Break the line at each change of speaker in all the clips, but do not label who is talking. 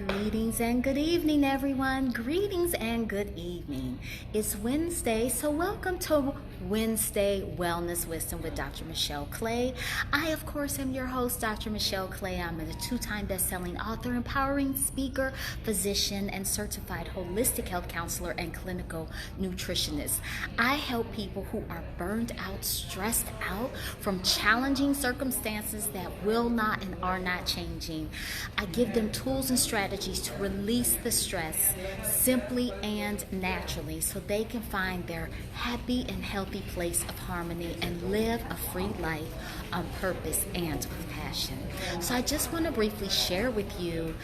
Greetings and good evening, everyone. Greetings and good evening. It's Wednesday, so welcome to Wednesday Wellness Wisdom with Dr. Michelle Clay. I, of course, am your host, Dr. Michelle Clay. I'm a two-time best-selling author, empowering speaker, physician, and certified holistic health counselor and clinical nutritionist. I help people who are burned out, stressed out from challenging circumstances that will not and are not changing. I give them tools and strategies to release the stress simply and naturally so they can find their happy and healthy place of harmony and live a free life on purpose and with passion. So I just want to briefly share with you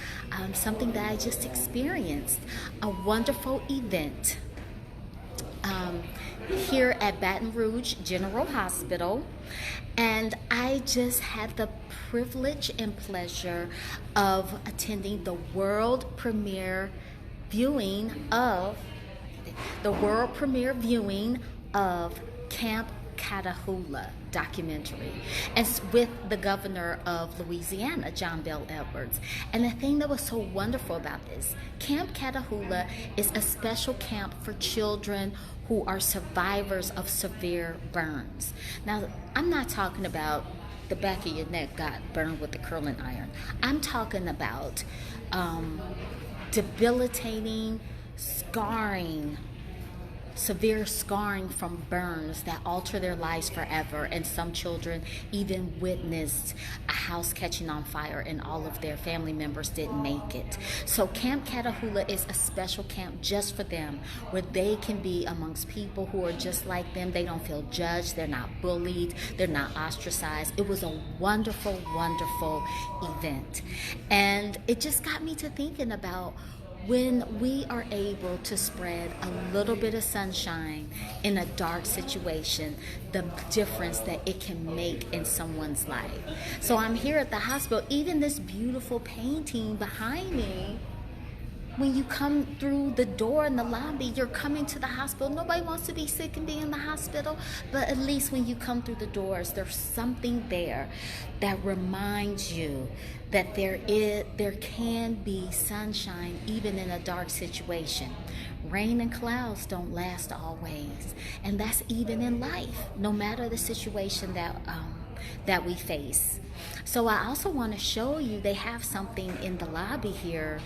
something that I just experienced, a wonderful event here at Baton Rouge General Hospital, and I just had the privilege and pleasure of attending the world premiere viewing of Camp Catahoula documentary, and with the governor of Louisiana, John Bel Edwards. And the thing that was so wonderful about this, Camp Catahoula is a special camp for children who are survivors of severe burns. Now, I'm not talking about the back of your neck got burned with a curling iron. I'm talking about debilitating, scarring, severe scarring from burns that alter their lives forever. And some children even witnessed a house catching on fire and all of their family members didn't make it. So Camp Catahoula is a special camp just for them, where they can be amongst people who are just like them. They don't feel judged, they're not bullied, they're not ostracized. It was a wonderful, wonderful event. And it just got me to thinking about when we are able to spread a little bit of sunshine in a dark situation, the difference that it can make in someone's life. So I'm here at the hospital. Even this beautiful painting behind me, when you come through the door in the lobby, you're coming to the hospital. Nobody wants to be sick and be in the hospital, but at least when you come through the doors, there's something there that reminds you that there can be sunshine even in a dark situation. Rain and clouds don't last always, and that's even in life, no matter the situation that we face. So I also want to show you, they have something in the lobby here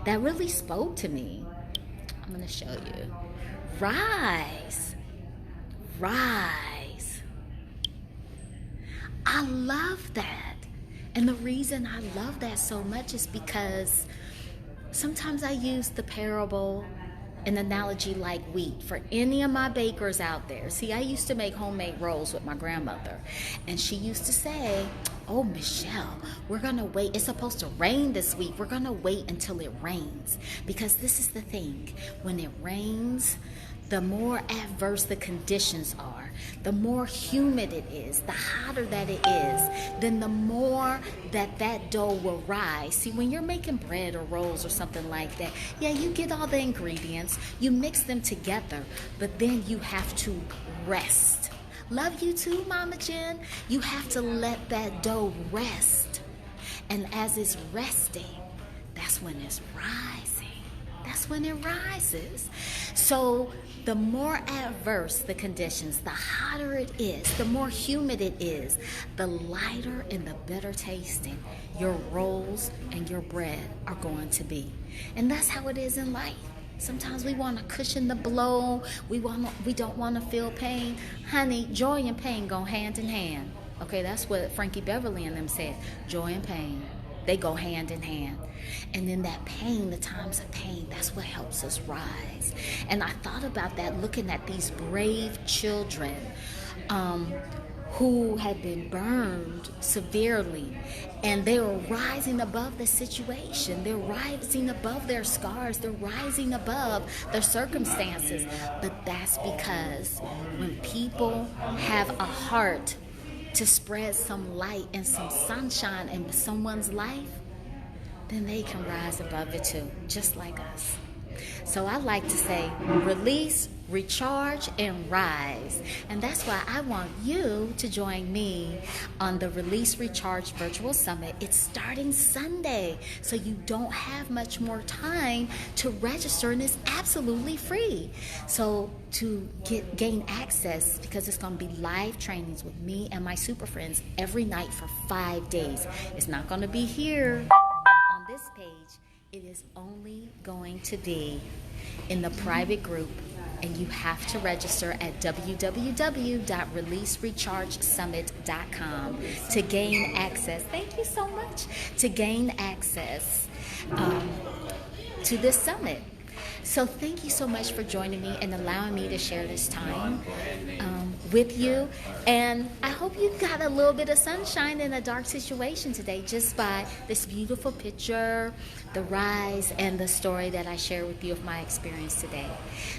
that really spoke to me. I'm going to show you. Rise. Rise. I love that. And the reason I love that so much is because sometimes I use the parable, an analogy like wheat. For any of my bakers out there, see, I used to make homemade rolls with my grandmother, and she used to say, "Oh, Michelle, we're going to wait. It's supposed to rain this week. We're going to wait until it rains." Because this is the thing. When it rains, the more adverse the conditions are, the more humid it is, the hotter that it is, then the more that dough will rise. See, when you're making bread or rolls or something like that, yeah, you get all the ingredients, you mix them together, but then you have to rest. Love you too, Mama Jen. You have to let that dough rest. And as it's resting, that's when it's rising. That's when it rises. So the more adverse the conditions, the hotter it is, the more humid it is, the lighter and the better tasting your rolls and your bread are going to be. And that's how it is in life. Sometimes we want to cushion the blow. We don't want to feel pain. Honey, joy and pain go hand in hand. Okay, that's what Frankie Beverly and them said. Joy and pain, they go hand in hand. And then that pain, the times of pain, that's what helps us rise. And I thought about that looking at these brave children who had been burned severely, and they were rising above the situation. They're rising above their scars. They're rising above their circumstances. But that's because when people have a heart to spread some light and some sunshine in someone's life, then they can rise above it too, just like us. So I like to say release, recharge, and rise. And that's why I want you to join me on the Release Recharge Virtual Summit. It's starting Sunday, so you don't have much more time to register, and it's absolutely free. So to gain access, because it's going to be live trainings with me and my super friends every night for 5 days. It's not going to be here on this page. It is only going to be in the private group, and you have to register at www.releaserechargesummit.com to gain access. Thank you so much. To gain access to this summit. So thank you so much for joining me and allowing me to share this time with you. And I hope you got a little bit of sunshine in a dark situation today just by this beautiful picture, the rise, and the story that I share with you of my experience today.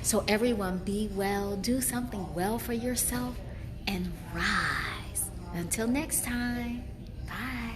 So everyone, be well, do something well for yourself, and rise. Until next time, bye.